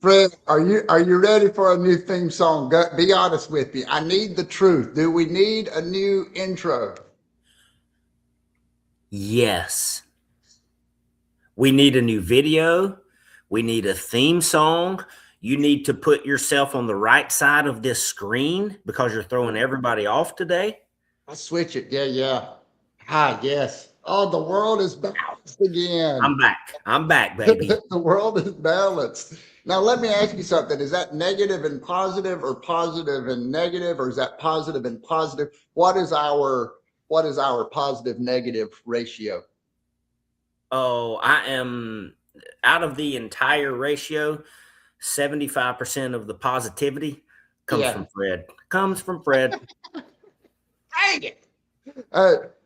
Fred, are you ready for a new theme song? Be honest with me. I need the truth. Do we need a new intro? Yes. We need a new video. We need a theme song. You need to put yourself on the right side of this screen because you're throwing everybody off today. I'll switch it. Yeah, yeah. Ah, yes. Oh, the world is balanced again. I'm back. I'm back, baby. The world is balanced. Now, let me ask you something. Is that negative and positive, or positive and negative, or is that positive and positive? What is our positive negative ratio? Oh, I am out of the entire ratio, 75% of the positivity comes Yeah. from Fred. Comes from Fred. Dang it.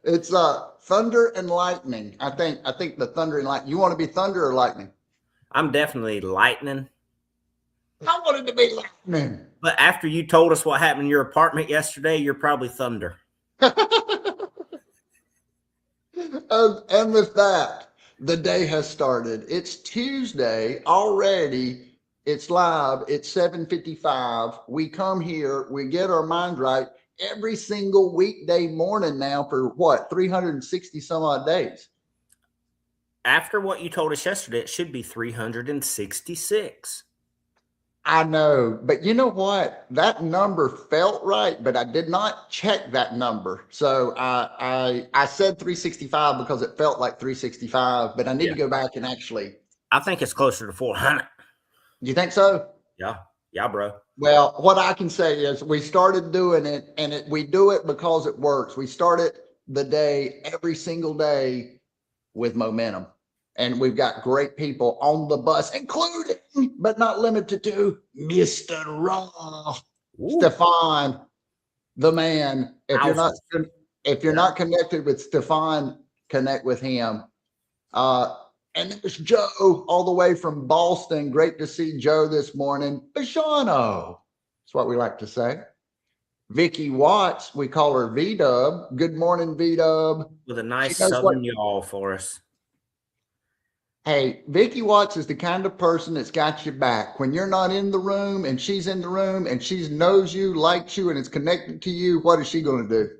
It's thunder and lightning. I think the thunder and lightning. You want to be thunder or lightning? I'm definitely lightning. I wanted to be lightning. But after you told us what happened in your apartment yesterday, you're probably thunder. And with that, the day has started. It's Tuesday already. It's live. It's 7:55. We come here, we get our mind right every single weekday morning now for what, 360 some odd days. After what you told us yesterday, it should be 366. I know, but you know what? That number felt right, but I did not check that number. So I said 365 because it felt like 365, but I need Yeah. to go back and actually. I think it's closer to 400. You think so? Yeah. Yeah, bro. Well, what I can say is we started doing it, and we do it because it works. We started the day every single day with momentum. And we've got great people on the bus, including, but not limited to, Mr. Raw, Ooh, Stefan, the man. If you're not houses. if you're Yeah. not connected with Stefan, connect with him. Uh, and there's Joe all the way from Boston. Great to see Joe this morning. Bashano. That's what we like to say. Vicky Watts, we call her V Dub. Good morning, V Dub. With a She nice knows what. southern yawl for us. Hey, Vicky Watts is the kind of person that's got your back. When you're not in the room and she's in the room and she knows you, likes you, and is connected to you, what is she going to do?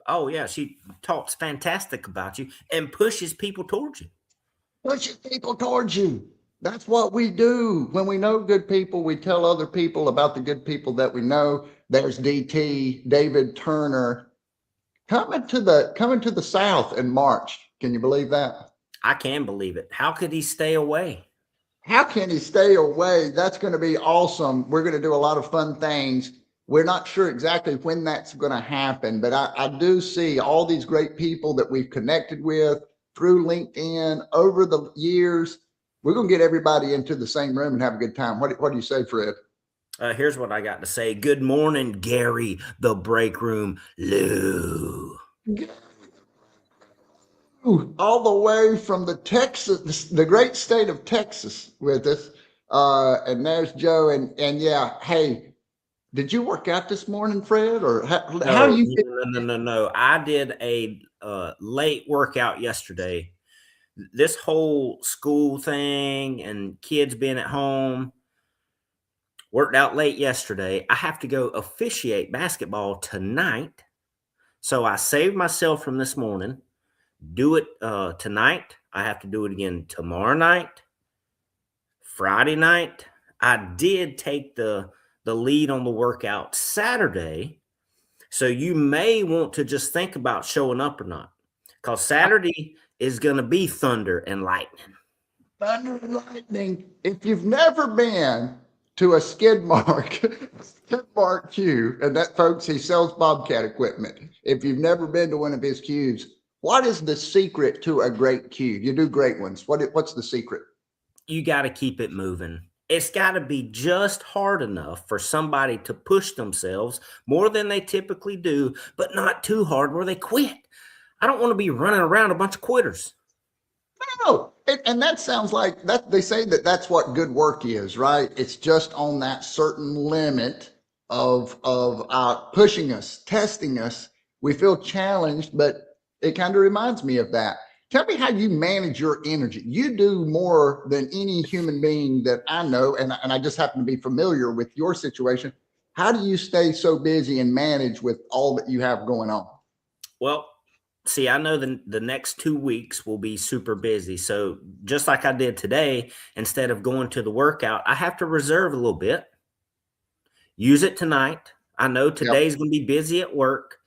Oh, yeah. She talks fantastic about you and pushes people towards you. Pushes people towards you. That's what we do. When we know good people, we tell other people about the good people that we know. There's DT, David Turner, coming to the South in March. Can you believe that? I can believe it. How could he stay away? How can he stay away? That's going to be awesome. We're going to do a lot of fun things. We're not sure exactly when that's going to happen, but I do see all these great people that we've connected with through LinkedIn over the years. We're going to get everybody into the same room and have a good time. What do you say, Fred? Here's what I got to say. Good morning, Gary, the break room, Lou. All the way from the great state of Texas with us. And there's Joe. And yeah, hey, did you work out this morning, Fred? Or how No, you feel? no, no, no, no. I did a late workout yesterday. This whole school thing and kids being at home worked out late yesterday. I have to go officiate basketball tonight. So I saved myself from this morning. Do it tonight. I have to do it again tomorrow night, Friday night. I did take the lead on the workout Saturday. So you may want to just think about showing up or not. Because Saturday is going to be thunder and lightning. Thunder and lightning. If you've never been to a skid mark cube, and that, folks, he sells Bobcat equipment. If you've never been to one of his cubes, what is the secret to a great cube? You do great ones. What's the secret? You got to keep it moving. It's got to be just hard enough for somebody to push themselves more than they typically do, but not too hard where they quit. I don't want to be running around a bunch of quitters. No, and that sounds like that. They say that that's what good work is, right? It's just on that certain limit of pushing us, testing us. We feel challenged, but it kind of reminds me of that. tell me how you manage your energy. You do more than any human being that I know, and I just happen to be familiar with your situation. How do you stay so busy and manage with all that you have going on? Well, see, I know the next 2 weeks will be super busy. So just like I did today, instead of going to the workout, I have to reserve a little bit, use it tonight. I know Yep. today's going to be busy at work.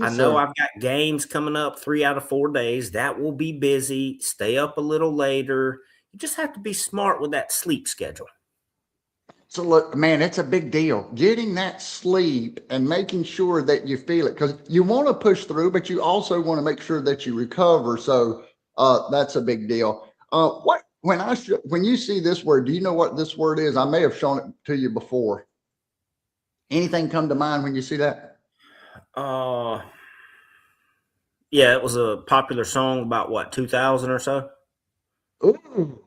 I Yes, know sir. I've got games coming up 3 out of 4 days. That will be busy. Stay up a little later. You just have to be smart with that sleep schedule. So look, man, it's a big deal. Getting that sleep and making sure that you feel it because you want to push through, but you also want to make sure that you recover. So that's a big deal. What when you see this word, do you know what this word is? I may have shown it to you before. Anything come to mind when you see that? Uh, yeah, it was a popular song about what, 2000 or so. Ooh,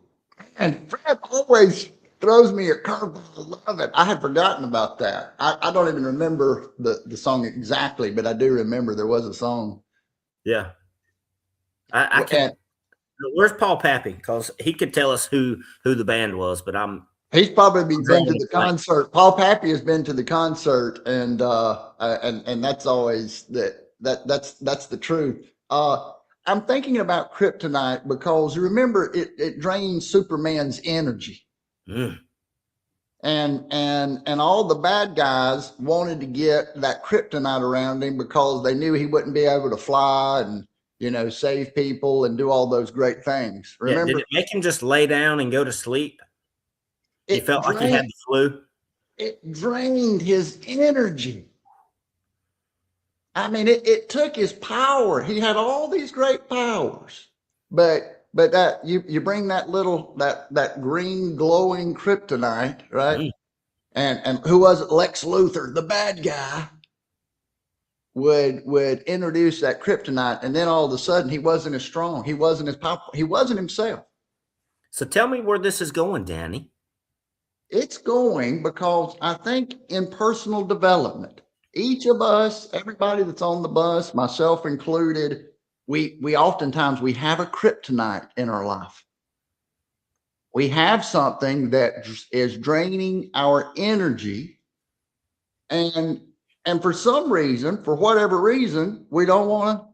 and Fred always throws me a curveball. I love it. I had forgotten about that. I don't even remember the song exactly, but I do remember there was a song. Yeah, I can. And Where's Paul Pappy? Because he could tell us who the band was, but he's probably I'm been drawing to a the blank. concert. Paul Pappy has been to the concert, and that's always that's the truth. I'm thinking about kryptonite because remember it drains Superman's energy. Mm. And all the bad guys wanted to get that kryptonite around him because they knew he wouldn't be able to fly and save people and do all those great things. Yeah, did Remember, it make him just lay down and go to sleep? He it felt like he had drained the flu. it drained his energy. I mean, it took his power. He had all these great powers, but that you bring that little that green glowing kryptonite, right? Mm. And who was it? Lex Luthor, the bad guy, would introduce that kryptonite, and then all of a sudden he wasn't as strong, he wasn't as powerful, he wasn't himself. So tell me where this is going, Danny. It's going because I think in personal development, each of us, everybody that's on the bus, myself included, we oftentimes we have a kryptonite in our life. We have something that is draining our energy, and for some reason, for whatever reason, we don't want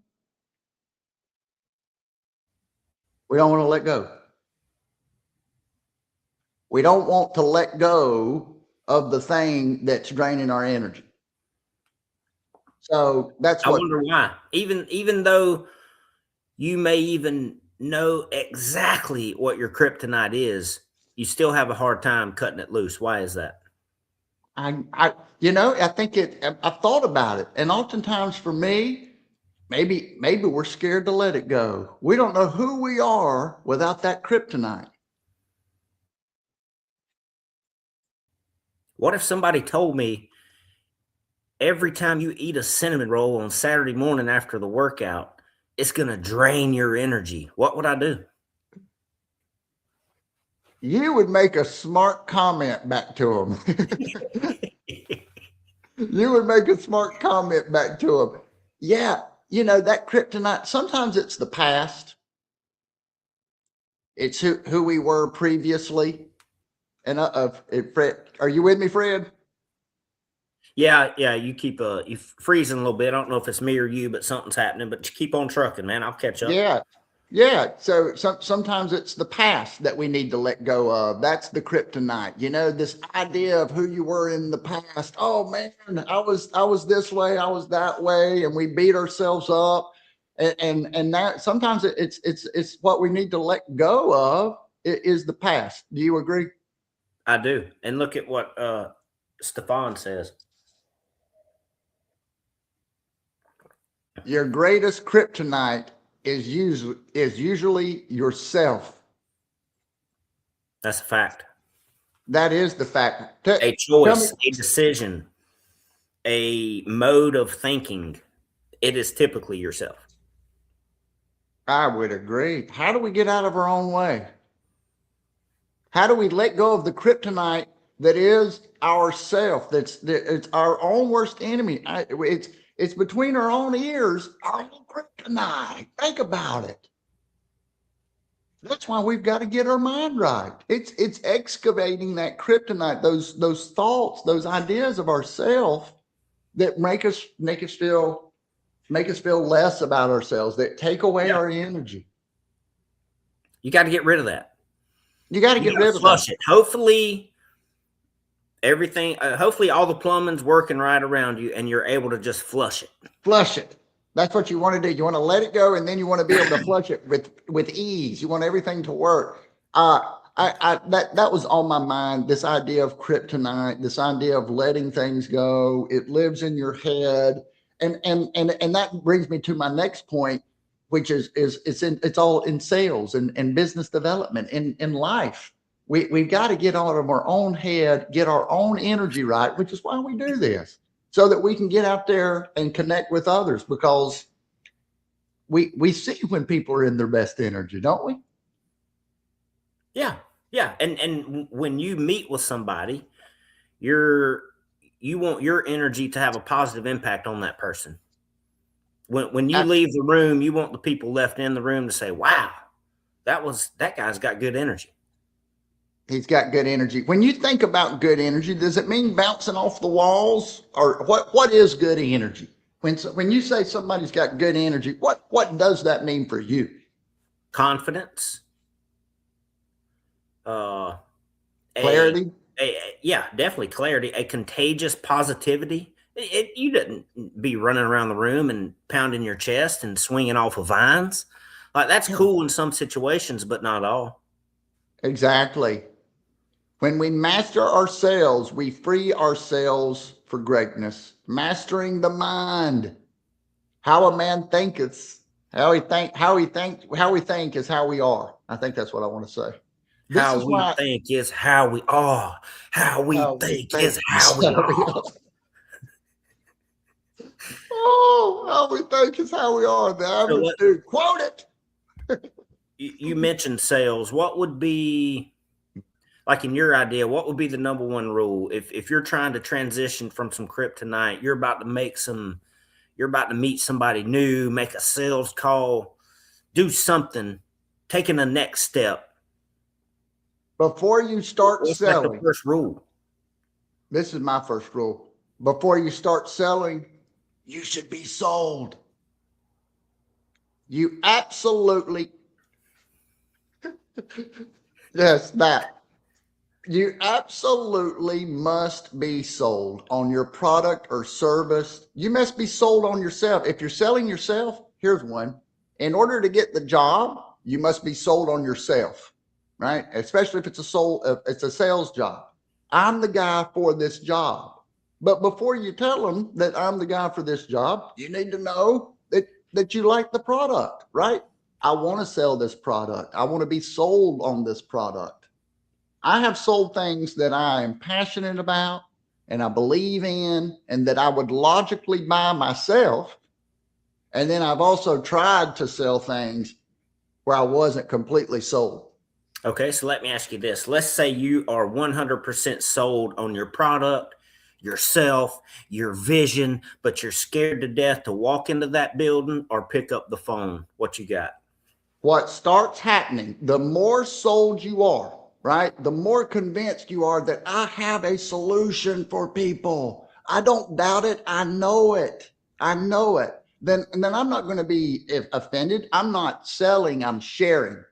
to let go. We don't want to let go of the thing that's draining our energy. So that's I what wonder why. Even though you may even know exactly what your kryptonite is, you still have a hard time cutting it loose. Why is that? I think I've thought about it. And oftentimes for me, maybe we're scared to let it go. We don't know who we are without that kryptonite. What if somebody told me every time you eat a cinnamon roll on Saturday morning after the workout, it's going to drain your energy? What would I do? You would make a smart comment back to them. You would make a smart comment back to them. Yeah, that kryptonite, sometimes it's the past. It's who we were previously. And Fred, are you with me, Fred? Yeah. You keep you freezing a little bit. I don't know if it's me or you, but something's happening. But you keep on trucking, man. I'll catch up. Yeah. Yeah. So sometimes it's the past that we need to let go of. That's the kryptonite. This idea of who you were in the past. Oh man, I was this way, I was that way, and we beat ourselves up. And that sometimes it's what we need to let go of is the past. Do you agree? I do. And look at what Stefan says. Your greatest kryptonite is usually yourself. That's a fact. That is the fact. A Tell me, choice, a decision, a mode of thinking. It is typically yourself. I would agree. How do we get out of our own way? How do we let go of the kryptonite that is ourself? It's our own worst enemy. It's between our own ears, our own kryptonite. Think about it. That's why we've got to get our mind right. It's excavating that kryptonite, those thoughts, those ideas of ourselves that make us feel less about ourselves, that take away Yeah. our energy. You got to get rid of that. You got to You get got rid to of that. flush it. Hopefully, hopefully all the plumbing's working right around you and you're able to just flush it. Flush it. That's what you want to do. You want to let it go, and then you want to be able to flush it with ease. You want everything to work. That was on my mind. This idea of kryptonite, this idea of letting things go. It lives in your head, and that brings me to my next point, which is it's all in sales and business development in life. We've got to get out of our own head, get our own energy right, which is why we do this, so that we can get out there and connect with others, because we see when people are in their best energy, don't we? Yeah. Yeah. And when you meet with somebody, you want your energy to have a positive impact on that person. When you leave the room, you want the people left in the room to say, wow, that guy's got good energy. He's got good energy. When you think about good energy, does it mean bouncing off the walls, or what is good energy? When you say somebody's got good energy, what does that mean for you? Confidence, uh, Clarity. yeah, definitely clarity, a contagious positivity. You didn't be running around the room and pounding your chest and swinging off of vines. Like, that's cool in some situations, but not all. Exactly. When we master ourselves, we free ourselves for greatness. Mastering the mind. How a man thinketh, how we think is how we are. I think that's what I want to say. This How is we why think is how we are. How we how we think think is is how we how we are. are. Oh, how we think is how we are. The So average dude. Quote it. you mentioned sales. What would be, like, in your idea, what would be the number one rule if you're trying to transition from some kryptonite, you're about to meet somebody new, make a sales call, do something, taking the next step. Before you start What's like the selling, first rule? this is my first rule. Before you start selling, you should be sold. You absolutely, yes, that. You absolutely must be sold on your product or service. You must be sold on yourself. If you're selling yourself, here's one. In order to get the job, you must be sold on yourself, right? Especially if it's a sales job. I'm the guy for this job. But before you tell them that I'm the guy for this job, you need to know that you like the product, right? I want to sell this product. I want to be sold on this product. I have sold things that I am passionate about and I believe in and that I would logically buy myself. And then I've also tried to sell things where I wasn't completely sold. Okay, so let me ask you this. Let's say you are 100% sold on your product, yourself, your vision, but you're scared to death to walk into that building or pick up the phone. What you got? What starts happening, the more sold you are, right? The more convinced you are that I have a solution for people. I don't doubt it. I know it. I know it. Then I'm not going to be offended. I'm not selling. I'm sharing.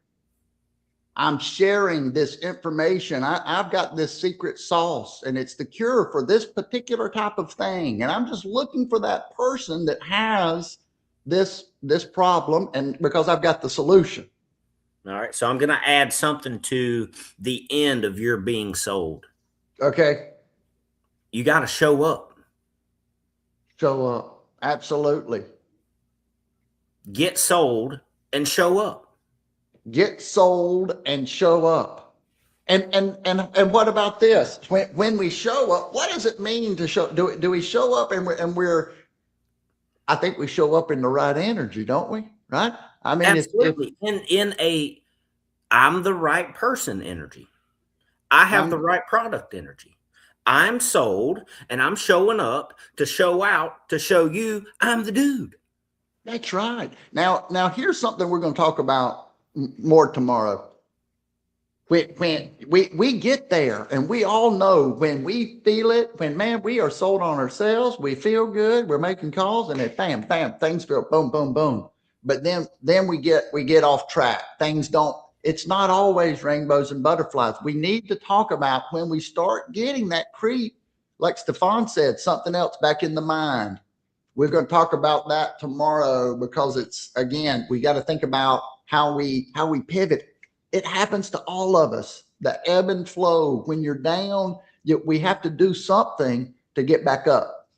I'm sharing this information. I've got this secret sauce and it's the cure for this particular type of thing. And I'm just looking for that person that has this problem, and because I've got the solution. All right, so I'm going to add something to the end of your being sold. Okay. You got to show up. Show up. Absolutely. Get sold and show up. Get sold and show up. And what about this? When we show up, what does it mean to show? Do we show up and we're? I think we show up in the right energy, don't we? Right? I mean, if Absolutely. In a I'm the right person energy. I have the right product energy. I'm sold and I'm showing up to show out to show you I'm the dude. That's right. Now here's something we're going to talk about More tomorrow. When we get there, and we all know when we feel it, when man, we are sold on ourselves, we feel good, we're making calls, and then bam, bam, things feel boom, boom, boom. But then we get off track. Things don't, it's not always rainbows and butterflies. We need to talk about when we start getting that creep, like Stefan said, something else back in the mind. We're going to talk about that tomorrow, because it's, again, we got to think about how we pivot. It happens to all of us. The ebb and flow. When you're down, we have to do something to get back up.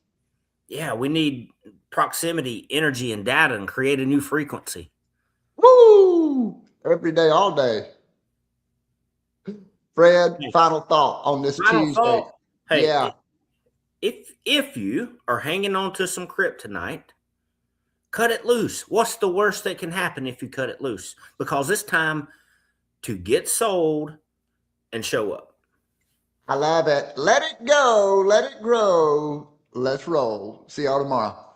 Yeah, we need proximity, energy, and data, and create a new frequency. Woo! Every day, all day. Fred, Hey, final thought on this final Tuesday. thought. Yeah. Hey, if you are hanging on to some kryptonite, cut it loose. What's the worst that can happen if you cut it loose? Because it's time to get sold and show up. I love it. Let it go. Let it grow. Let's roll. See y'all tomorrow.